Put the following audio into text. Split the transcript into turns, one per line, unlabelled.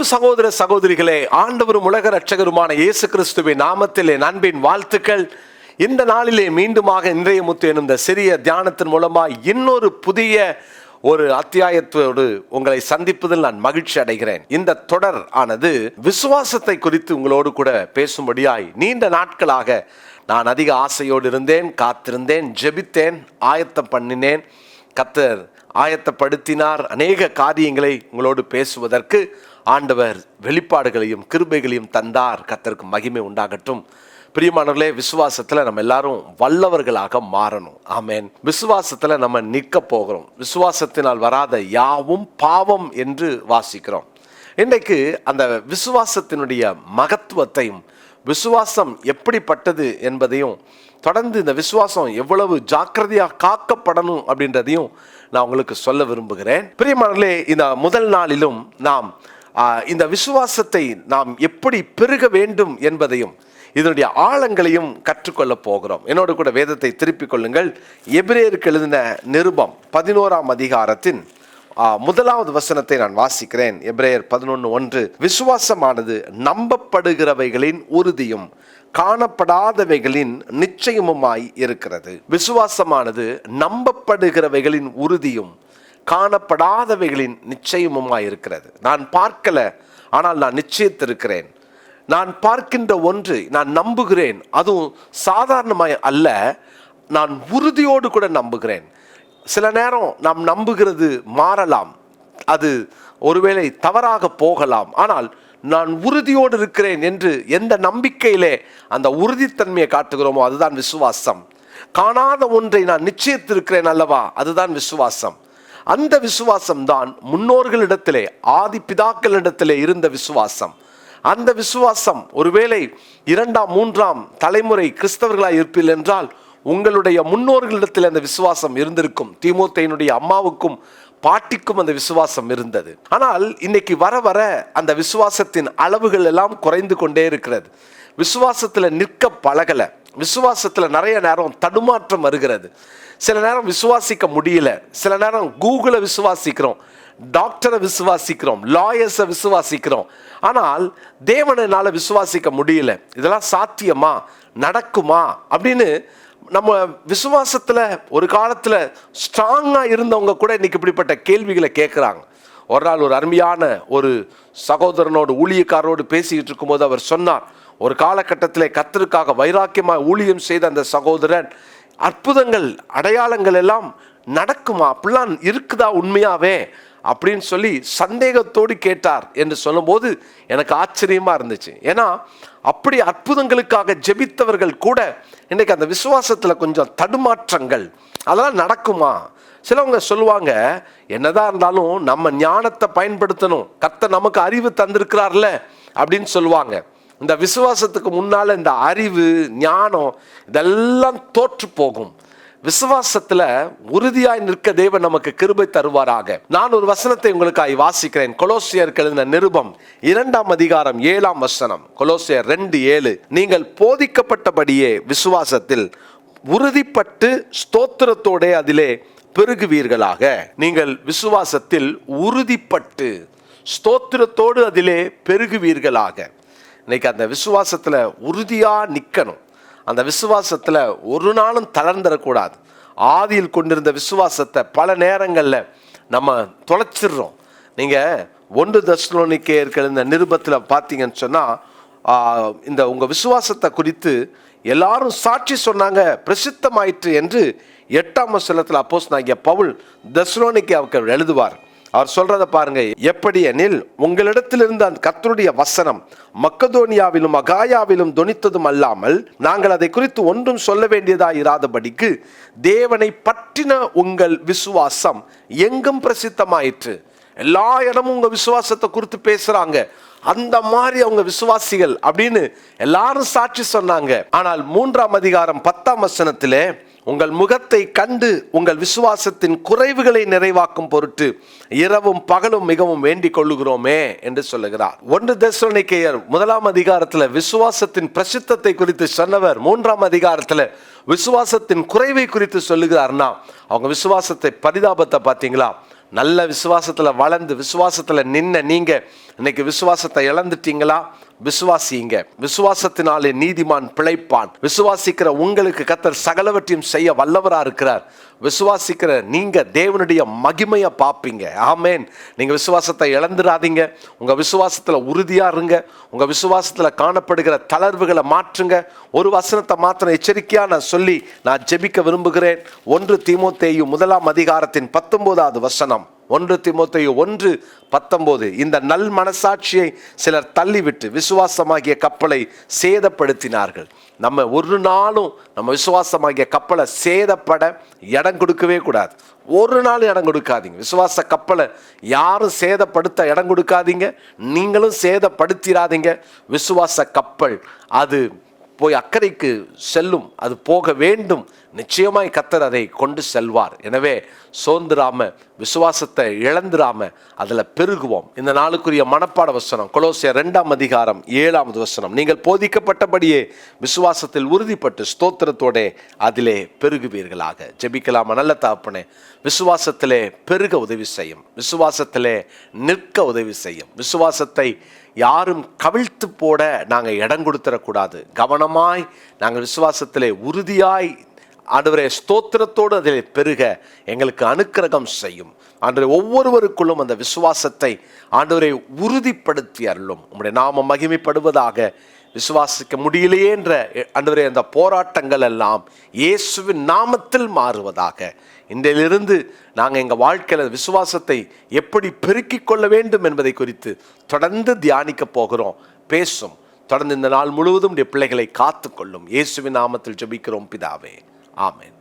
சகோதர சகோதரிகளே, ஆண்டவரும் உலக இரட்சகருமான இயேசு கிறிஸ்துவின் நாமத்திலே அன்பின் வாழ்த்துக்கள். இந்த நாளிலே மீண்டுமாக இன்றைய முத்து எனும் இந்த சிறிய தியானத்தின் மூலமாக இன்னொரு புதிய ஒரு அத்தியாயத்தோடு உங்களை சந்திப்பதில் நான் மகிழ்ச்சி அடைகிறேன். இந்த தொடர் ஆனது விசுவாசத்தை குறித்து உங்களோடு கூட பேசும்படியாய் நீண்ட நாட்களாக நான் அதிக ஆசையோடு இருந்தேன், காத்திருந்தேன், ஜெபித்தேன், ஆயத்தம் பண்ணினேன். கர்த்தர் ஆயத்தப்படுத்தினார். அநேக காரியங்களை உங்களோடு பேசுவதற்கு ஆண்டவர் வெளிப்பாடுகளையும் கிருபைகளையும் தந்தார். கர்த்தருக்கு மகிமை உண்டாகட்டும். பிரியமானவர்களே, விசுவாசத்தில் நம்ம எல்லாரும் வல்லவர்களாக மாறணும். ஆமென். விசுவாசத்தில் நம்ம நிற்க போகிறோம். விசுவாசத்தினால் வராத யாவும் பாவம் என்று வாசிக்கிறோம். இன்றைக்கு அந்த விசுவாசத்தினுடைய மகத்துவத்தையும் விசுவாசம் எப்படிப்பட்டது என்பதையும் தொடர்ந்து இந்த விசுவாசம் எவ்வளவு ஜாக்கிரதையாக காக்கப்படணும் அப்படின்றதையும் நான் உங்களுக்கு சொல்ல விரும்புகிறேன். பிரியமானவர்களே, இந்த முதல் நாளிலும் நாம் இந்த விசுவாசத்தை நாம் எப்படி பெருக வேண்டும் என்பதையும் இதனுடைய ஆழங்களையும் கற்றுக்கொள்ள போகிறோம். என்னோடு கூட வேதத்தை திருப்பிக் கொள்ளுங்கள். எபிரேயருக்கு எழுதின நிருபம் 11ஆம் அதிகாரத்தின் முதலாவது வசனத்தை நான் வாசிக்கிறேன். எபிரேயர் 11:1, விசுவாசமானது நம்பப்படுகிறவைகளின் உறுதியும் காணப்படாதவைகளின் நிச்சயமுமாய் இருக்கிறது. விசுவாசமானது நம்பப்படுகிறவைகளின் உறுதியும் காணப்படாதவைகளின் நிச்சயமுமாய் இருக்கிறது. நான் பார்க்கல, ஆனால் நான் நிச்சயித்திருக்கிறேன். நான் பார்க்கின்ற ஒன்று நான் நம்புகிறேன். அதுவும் சாதாரணமாய் அல்ல, நான் உறுதியோடு கூட நம்புகிறேன். சில நேரம் நாம் நம்புகிறது மாறலாம், அது ஒருவேளை தவறாக போகலாம். ஆனால் நான் உறுதியோடு இருக்கிறேன் என்று எந்த நம்பிக்கையிலே அந்த உறுதித்தன்மையை காட்டுகிறோமோ அதுதான் விசுவாசம். காணாத ஒன்றை நான் நிச்சயித்திருக்கிறேன் அல்லவா, அதுதான் விசுவாசம். அந்த விசுவாசம் தான் முன்னோர்களிடத்திலே, ஆதி பிதாக்களிடத்திலே இருந்த விசுவாசம். அந்த விசுவாசம் ஒருவேளை 2ஆம் 3ஆம் தலைமுறை கிறிஸ்தவர்களாய் இருப்பீர்கள் என்றால் உங்களுடைய முன்னோர்களிடத்தில் அந்த விசுவாசம் இருந்திருக்கும். தீமோத்தேயுனுடைய அம்மாவுக்கும் பாட்டிக்கும் அந்த விசுவாசம் இருந்தது. ஆனால் இன்னைக்கு வர வர அந்த விசுவாசத்தின் அளவுகள் எல்லாம் குறைந்து கொண்டே இருக்கிறது. விசுவாசத்தில் நிற்க பழகலை. விசுவாசத்தில் நிறைய நேரம் தடுமாற்றம் வருகிறது. சில நேரம் விசுவாசிக்க முடியல. சில நேரம் கூகுளை விசுவாசிக்கிறோம், டாக்டரை விசுவாசிக்கிறோம், லாயர்ஸை விசுவாசிக்கிறோம். ஆனால் தேவனால விசுவாசிக்க முடியல. இதெல்லாம் சாத்தியமா, நடக்குமா அப்படின்னு நம்ம விசுவாசத்தில் ஒரு காலத்தில் ஸ்ட்ராங்காக இருந்தவங்க கூட இன்னைக்கு இப்படிப்பட்ட கேள்விகளை கேட்குறாங்க. ஒரு நாள் ஒரு அருமையான ஒரு சகோதரனோடு ஊழியக்காரரோடு பேசிக்கிட்டு இருக்கும்போது அவர் சொன்னார், ஒரு காலகட்டத்தில் கர்த்தருக்காக வைராக்கியமாக ஊழியம் செய்த அந்த சகோதரன் அற்புதங்கள் அடையாளங்கள் எல்லாம் நடக்குமா, அப்படிலாம் இருக்குதா உண்மையாவே அப்படின்னு சொல்லி சந்தேகத்தோடு கேட்டார் என்று சொல்லும்போது எனக்கு ஆச்சரியமா இருந்துச்சு. ஏன்னா அப்படி அற்புதங்களுக்காக ஜெபித்தவர்கள் கூட இன்னைக்கு அந்த விசுவாசத்துல கொஞ்சம் தடுமாற்றங்கள், அதெல்லாம் நடக்குமா? சிலவங்க சொல்லுவாங்க, என்னதான் இருந்தாலும் நம்ம ஞானத்தை பயன்படுத்தணும், கர்த்தர் நமக்கு அறிவு தந்திருக்கிறார்ல அப்படின்னு சொல்லுவாங்க. இந்த விசுவாசத்துக்கு முன்னால இந்த அறிவு ஞானம் இதெல்லாம் தோற்று போகும். விசுவாசத்துல உறுதியாய் நிற்க தேவன் நமக்கு கிருபை தருவாராக. நான் ஒரு வசனத்தை உங்களுக்காக வாசிக்கிறேன். கொலோசியருக்கு எழுதின நிருபம் 2ஆம் அதிகாரம் 7ஆம் வசனம். கொலோசியர் 2:7, நீங்கள் போதிக்கப்பட்டபடியே விசுவாசத்தில் உறுதிப்பட்டு ஸ்தோத்திரத்தோட அதிலே பெருகுவீர்களாக. நீங்கள் விசுவாசத்தில் உறுதிப்பட்டு ஸ்தோத்திரத்தோடு அதிலே பெருகுவீர்களாக. இன்னைக்கு அந்த விசுவாசத்துல உறுதியா நிற்கணும். அந்த விசுவாசத்தில் ஒரு நாளும் தளர்ந்துடக்கூடாது. ஆதியில் கொண்டிருந்த விசுவாசத்தை பல நேரங்களில் நம்ம தொலைச்சிடுறோம். நீங்கள் 1 தெசலோனிக்கேயருக்கு எழுதின நிருபத்தில் பார்த்தீங்கன்னு சொன்னால் இந்த உங்கள் விசுவாசத்தை குறித்து எல்லாரும் சாட்சி சொன்னாங்க, பிரசித்தமாயிற்று என்று 8ஆம் வசனத்தில் அப்போஸ்தலனாகிய பவுல் தெசலோனிக்கேயருக்கு எழுதுவார். அவர் சொல்றத பாருங்க, எப்படி எனில் உங்களிடத்திலிருந்து அந்த கர்த்தருடைய வசனம் மக்கதோனியாவிலும் அகாயாவிலும் தொனித்ததும் அல்லாமல் நாங்கள் அதை குறித்து ஒன்றும் சொல்ல வேண்டியதாக இராதபடிக்கு தேவனை பற்றின உங்கள் விசுவாசம் எங்கும் பிரசித்தமாயிற்று. எல்லா இடமும் உங்க விசுவாசத்தை குறித்து பேசுறாங்க. அந்த மாதிரி அவங்க விசுவாசிகள் அப்படின்னு எல்லாரும் சாட்சி சொன்னாங்க. ஆனால் 3ஆம் அதிகாரம் 10ஆம் வசனத்திலே உங்கள் முகத்தை கண்டு உங்கள் விசுவாசத்தின் குறைவுகளை நிறைவாக்கும் பொருட்டு இரவும் பகலும் மிகவும் வேண்டிக் கொள்ளுகிறோமே என்று சொல்லுகிறார். 1 தெசலோனிக்கேயர் 1ஆம் அதிகாரத்தில் விசுவாசத்தின் பிரசித்தத்தை குறித்து சொன்னவர் 3ஆம் அதிகாரத்தில் விசுவாசத்தின் குறைவை குறித்து சொல்லுகிறார்னா அவங்க விசுவாசத்தை பரிதாபத்தை பார்த்தீங்களா? நல்ல விசுவாசத்தில் வளர்ந்து விசுவாசத்தில் நின்ன நீங்க இன்னைக்கு விசுவாசத்தை இழந்துட்டீங்களா? விசுவாசிங்க. விசுவாசத்தினாலே நீதிமான் பிழைப்பான். விசுவாசிக்கிற உங்களுக்கு கர்த்தர் சகலவற்றையும் செய்ய வல்லவரா இருக்கிறார். விசுவாசிக்கிற நீங்க தேவனுடைய மகிமையை பார்ப்பீங்க. ஆமேன். நீங்க விசுவாசத்தை இழந்துடாதீங்க. உங்க விசுவாசத்துல உறுதியா இருங்க. உங்க விசுவாசத்துல காணப்படுகிற தளர்வுகளை மாற்றுங்க. ஒரு வசனத்தை மாத்திரம் எச்சரிக்கையா நான் சொல்லி நான் ஜெபிக்க விரும்புகிறேன். 1 தீமோத்தேயு 1:19 வசனம். 1 தீமோத்தேயு 1:19. இந்த நல் மனசாட்சியை சிலர் தள்ளிவிட்டு விசுவாசமாகிய கப்பலை சேதப்படுத்தினார்கள். நம்ம ஒரு நாளும் நம்ம விசுவாசமாகிய கப்பலை சேதப்பட இடம் கொடுக்கவே கூடாது. ஒரு நாள் இடம் கொடுக்காதீங்க. விசுவாச கப்பலை யாரும் சேதப்படுத்த இடம் கொடுக்காதீங்க. நீங்களும் சேதப்படுத்திடாதீங்க. விசுவாச கப்பல் அது போய் அக்கறைக்கு செல்லும். அது போக வேண்டும். நிச்சயமாய் கர்த்தர் அதை கொண்டு செல்வார். எனவே சோர்ந்துராம, விசுவாசத்தை இழந்துராம அதில் பெருகுவோம். இந்த நாளுக்குரிய மனப்பாட வசனம் கொலோசியர் 2:7 வசனம். நீங்கள் போதிக்கப்பட்டபடியே விசுவாசத்தில் உறுதிப்பட்டு ஸ்தோத்திரத்தோட அதிலே பெருகுவீர்களாக. ஜெபிக்கலாமா? நல்ல தகப்பனே, விசுவாசத்திலே பெருக உதவி செய்யும். விசுவாசத்திலே நிற்க உதவி செய்யும். விசுவாசத்தை யாரும் கவிழ்த்து போட நாங்கள் இடம் கொடுத்துடக்கூடாது. கவனமாய் நாங்கள் விசுவாசத்திலே உறுதியாய் ஆண்டவரே ஸ்தோத்திரத்தோடு அதில் பெருக எங்களுக்கு அனுக்கிரகம் செய்யும். ஆண்டவரே ஒவ்வொருவருக்குள்ளும் அந்த விசுவாசத்தை ஆண்டவரை உறுதிப்படுத்தி அருளும். உம்முடைய நாமம் மகிமைப்படுவதாக. விசுவாசிக்க முடியலையே என்ற ஆண்டவரே அந்த போராட்டங்கள் எல்லாம் இயேசுவின் நாமத்தில் மாறுவதாக. இன்றிலிருந்து நாங்கள் எங்கள் வாழ்க்கையில் விசுவாசத்தை எப்படி பெருக்கிக் கொள்ள வேண்டும் என்பதை குறித்து தொடர்ந்து தியானிக்க போகிறோம். பேசும். தொடர்ந்து இந்த நாள் முழுவதும் உடைய பிள்ளைகளை காத்து கொள்ளும். இயேசுவின் நாமத்தில் ஜெபிக்கிறோம் பிதாவே. ஆமென்.